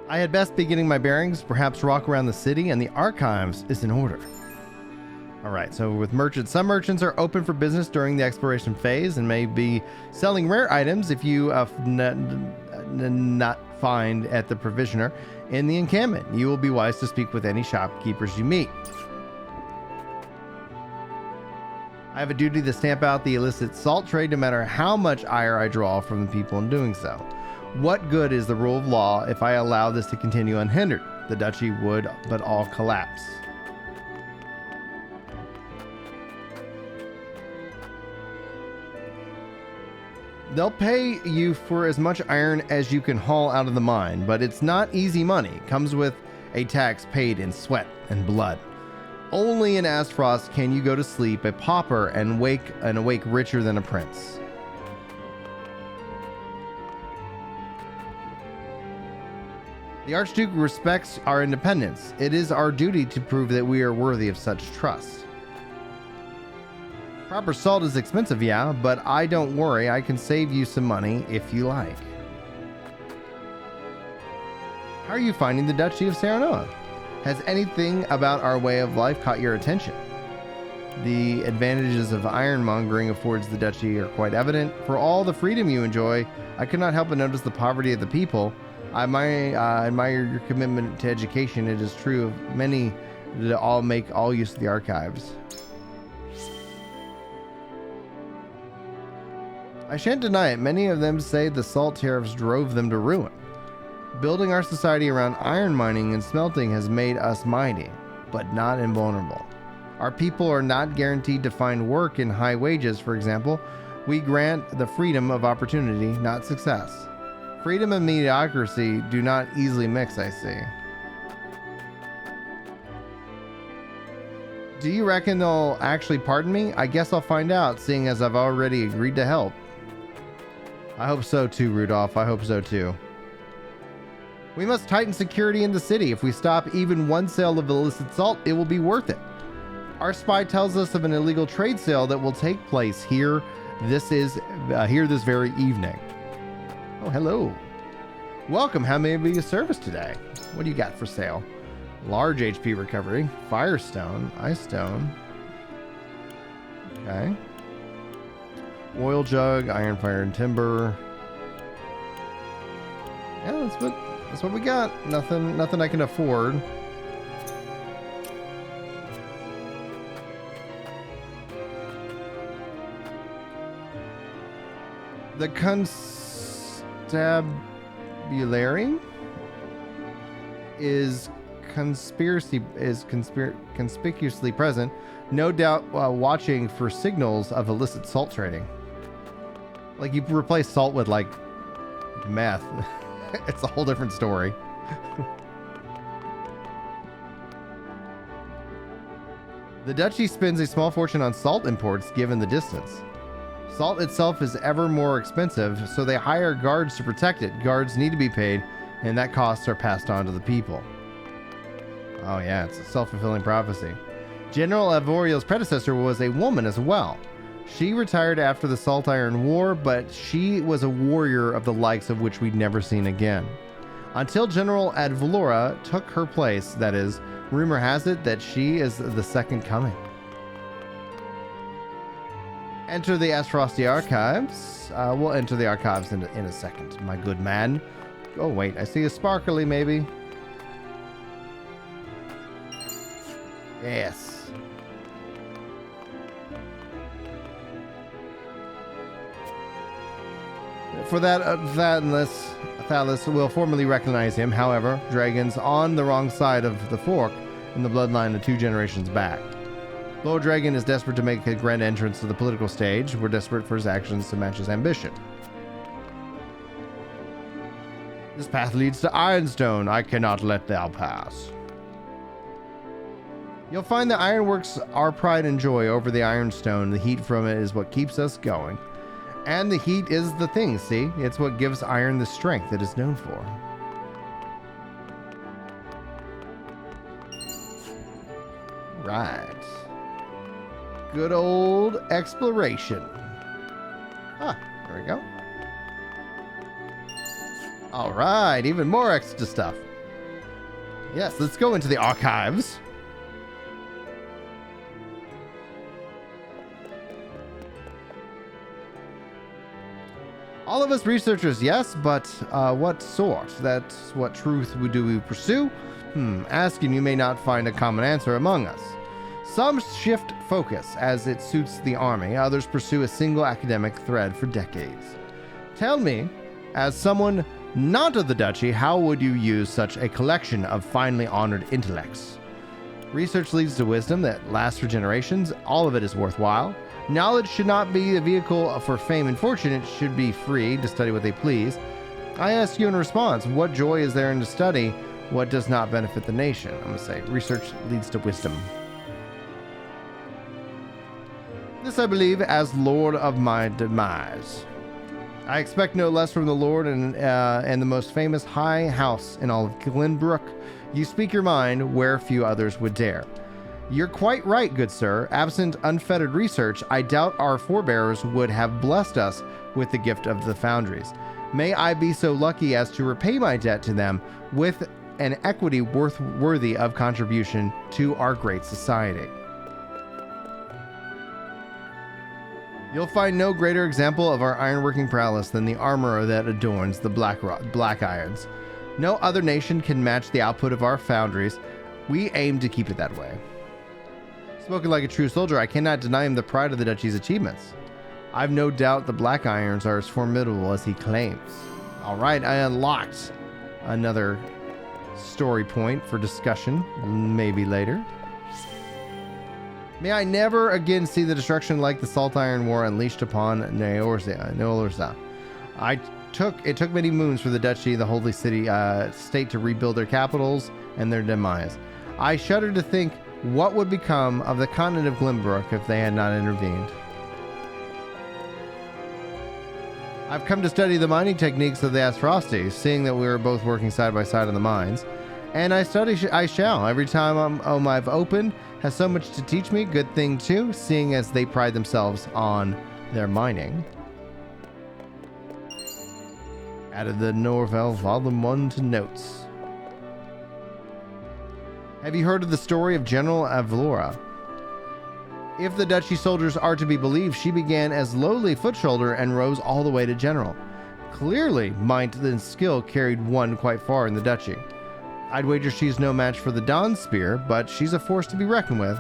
I had best be getting my bearings, perhaps walk around the city, and the archives is in order. All right, so with merchants, some merchants are open for business during the exploration phase and may be selling rare items if you not find at the provisioner in the encampment. You will be wise to speak with any shopkeepers you meet. I have a duty to stamp out the illicit salt trade no matter how much ire I draw from the people in doing so. What good is the rule of law if I allow this to continue unhindered? The duchy would but all collapse. They'll pay you for as much iron as you can haul out of the mine, but it's not easy money. It comes with a tax paid in sweat and blood. Only in Aesfrost can you go to sleep a pauper and awake richer than a prince. The Archduke respects our independence. It is our duty to prove that we are worthy of such trust. Proper salt is expensive, yeah, but I don't worry. I can save you some money if you like. How are you finding the Duchy of Serenoa? Has anything about our way of life caught your attention? The advantages of ironmongering affords the Duchy are quite evident. For all the freedom you enjoy, I could not help but notice the poverty of the people. I admire your commitment to education. It is true of many that all make all use of the archives. I shan't deny it. Many of them say the salt tariffs drove them to ruin. Building our society around iron mining and smelting has made us mighty, but not invulnerable. Our people are not guaranteed to find work in high wages, for example. We grant the freedom of opportunity, not success. Freedom and mediocrity do not easily mix, I see. Do you reckon they'll actually pardon me? I guess I'll find out, seeing as I've already agreed to help. I hope so too, Rudolph. I hope so too. We must tighten security in the city. If we stop even one sale of illicit salt, it will be worth it. Our spy tells us of an illegal trade sale that will take place here. This very evening. Oh, hello. Welcome. How may I be of service today? What do you got for sale? Large HP recovery, firestone, ice stone. Okay. Oil jug, iron, fire, and timber. Yeah, that's what we got. Nothing I can afford. The constabulary is conspicuously present, no doubt watching for signals of illicit salt trading. Like, you replace salt with like meth. It's a whole different story. The duchy spends a small fortune on salt imports given the distance. Salt itself is ever more expensive, so they hire guards to protect it. Guards need to be paid, and that costs are passed on to the people. Oh yeah, it's a self-fulfilling prophecy. General Avoriel's predecessor was a woman as well. She retired after the Salt Iron War, but she was a warrior of the likes of which we'd never seen again. Until General Advalora took her place, that is, rumor has it that she is the second coming. Enter the Aesfrost archives. We'll enter the archives in a second, my good man. Oh wait, I see a sparkly maybe. Yes. For that, Thalos will formally recognize him. However, Dragon's on the wrong side of the fork in the bloodline of 2 generations back. Lord Dragon is desperate to make a grand entrance to the political stage. We're desperate for his actions to match his ambition. This path leads to Ironstone. I cannot let thou pass. You'll find the ironworks our pride and joy over the Ironstone. The heat from it is what keeps us going. And the heat is the thing, see? It's what gives iron the strength it is known for. Right. Good old exploration. Ah, there we go. All right, even more extra stuff. Yes, let's go into the archives. All of us researchers, yes, but what sort? That's what truth do we pursue? Asking you may not find a common answer among us. Some shift focus as it suits the army, others pursue a single academic thread for decades. Tell me, as someone not of the duchy, how would you use such a collection of finely honored intellects? Research leads to wisdom that lasts for generations. All of it is worthwhile. Knowledge should not be a vehicle for fame and fortune. It should be free to study what they please. I ask you in response, what joy is there in to study what does not benefit the nation? I'm going to say, research leads to wisdom. This I believe as Lord of my demise. I expect no less from the Lord and the most famous high house in all of Glenbrook. You speak your mind where few others would dare. You're quite right, good sir. Absent unfettered research, I doubt our forebears would have blessed us with the gift of the foundries. May I be so lucky as to repay my debt to them with an equity worthy of contribution to our great society. You'll find no greater example of our ironworking prowess than the armor that adorns the black irons. No other nation can match the output of our foundries. We aim to keep it that way. Spoken like a true soldier, I cannot deny him the pride of the duchy's achievements. I've no doubt the black irons are as formidable as he claims. All right, I unlocked another story point for discussion, maybe later. May I never again see the destruction like the Salt Iron War unleashed upon Neolorza. It took many moons for the duchy, the holy state to rebuild their capitals and their demise. I shudder to think what would become of the continent of Glenbrook if they had not intervened. I've come to study the mining techniques of the Aesfrost, seeing that we were both working side by side in the mines. And I shall. Every time I've opened has so much to teach me. Good thing too, seeing as they pride themselves on their mining. Added the Norvel Volume 1 to notes. Have you heard of the story of General Avlora? If the duchy soldiers are to be believed, she began as lowly foot soldier and rose all the way to general. Clearly, might and skill carried one quite far in the duchy. I'd wager she's no match for the Dawn Spear, but she's a force to be reckoned with.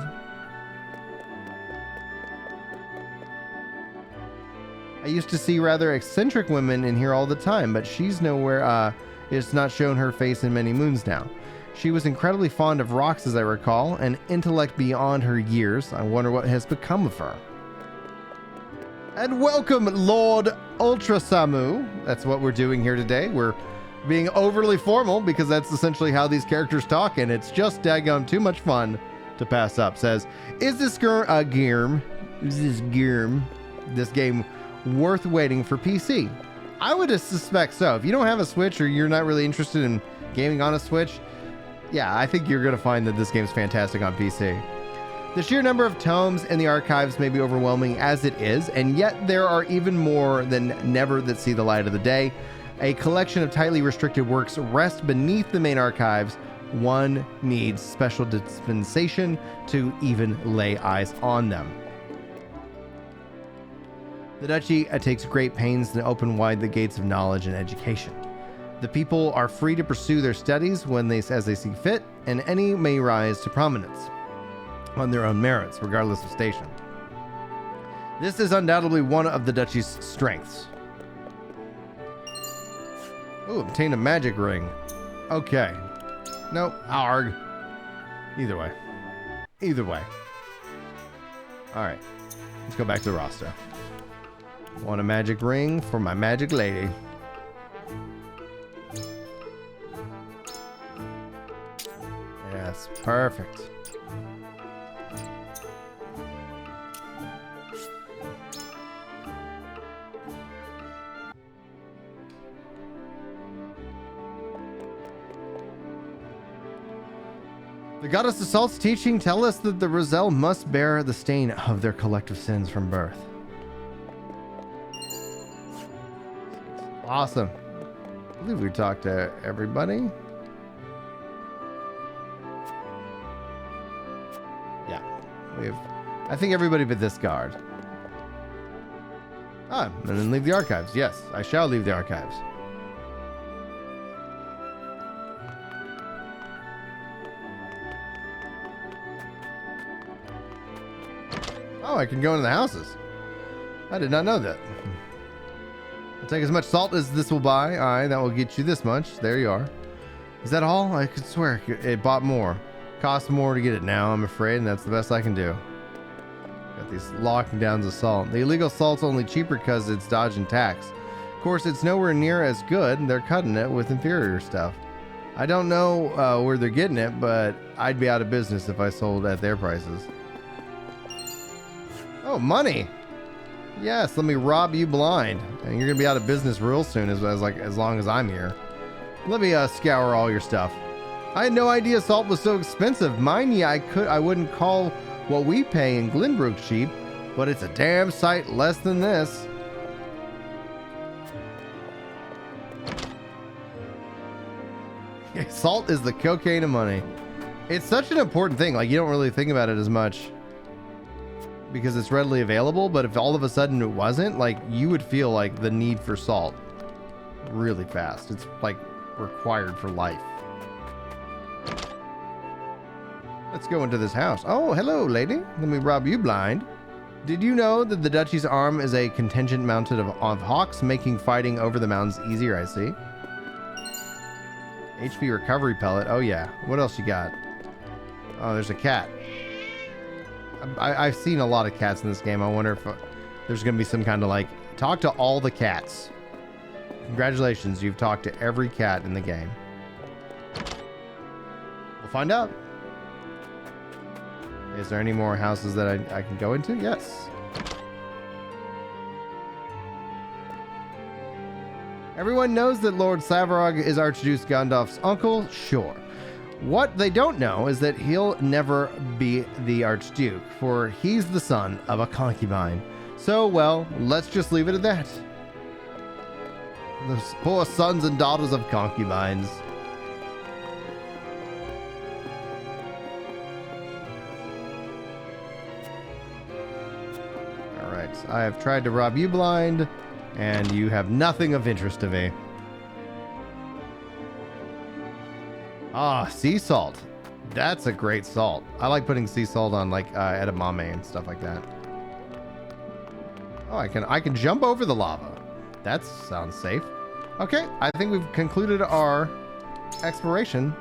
I used to see rather eccentric women in here all the time, but she's nowhere, it's not shown her face in many moons now. She was incredibly fond of rocks, as I recall, an intellect beyond her years. I wonder what has become of her. And welcome, Lord Ultra Samu. That's what we're doing here today. We're being overly formal because that's essentially how these characters talk, and it's just daggone too much fun to pass up. Says, is this game worth waiting for PC? I would suspect so. If you don't have a Switch or you're not really interested in gaming on a Switch, yeah, I think you're going to find that this game's fantastic on PC. The sheer number of tomes in the archives may be overwhelming as it is, and yet there are even more than never that see the light of the day. A collection of tightly restricted works rest beneath the main archives. One needs special dispensation to even lay eyes on them. The duchy takes great pains to open wide the gates of knowledge and education. The people are free to pursue their studies as they see fit, and any may rise to prominence on their own merits, regardless of station. This is undoubtedly one of the duchy's strengths. Ooh, obtained a magic ring. Okay. Nope. Arg. Either way. Alright. Let's go back to the roster. Want a magic ring for my magic lady. Yes, perfect. The goddess of Salt's teaching tell us that the Roselle must bear the stain of their collective sins from birth. Awesome. I believe we talked to everybody. We have, I think, everybody but this guard. Ah, and then leave the archives. Yes, I shall leave the archives. Oh, I can go into the houses. I did not know that. I'll take as much salt as this will buy. Aye, that will get you this much. There you are. Is that all? I could swear it bought more. Cost more to get it now, I'm afraid, and that's the best I can do. Got these locking downs of salt. The illegal salt's only cheaper because it's dodging tax. Of course, it's nowhere near as good. They're cutting it with inferior stuff. I don't know where they're getting it, but I'd be out of business if I sold at their prices. Oh, money! Yes, let me rob you blind. And you're gonna be out of business real soon, as long as I'm here. Let me scour all your stuff. I had no idea salt was so expensive. Mind ye, I wouldn't call what we pay in Glenbrook cheap, but it's a damn sight less than this. Salt is the cocaine of money. It's such an important thing. Like, you don't really think about it as much because it's readily available, but if all of a sudden it wasn't, like, you would feel like the need for salt really fast. It's like required for life. Let's go into this house. Oh, hello, lady. Let me rob you blind. Did you know that the Duchy's arm is a contingent mounted of hawks, making fighting over the mountains easier? I see. HP recovery pellet. Oh, yeah. What else you got? Oh, there's a cat. I've seen a lot of cats in this game. I wonder if there's going to be some kind of, like, talk to all the cats. Congratulations, you've talked to every cat in the game. We'll find out. Is there any more houses that I can go into? Yes. Everyone knows that Lord Savarog is Archduke Gandalf's uncle? Sure. What they don't know is that he'll never be the Archduke, for he's the son of a concubine. So, well, let's just leave it at that. Those poor sons and daughters of concubines. Alright, I have tried to rob you blind, and you have nothing of interest to me. Ah, sea salt. That's a great salt. I like putting sea salt on, like, edamame and stuff like that. Oh, I can jump over the lava. That sounds safe. Okay, I think we've concluded our exploration.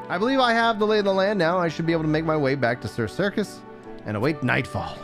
I believe I have the lay of the land now. I should be able to make my way back to Sir Circus and await nightfall.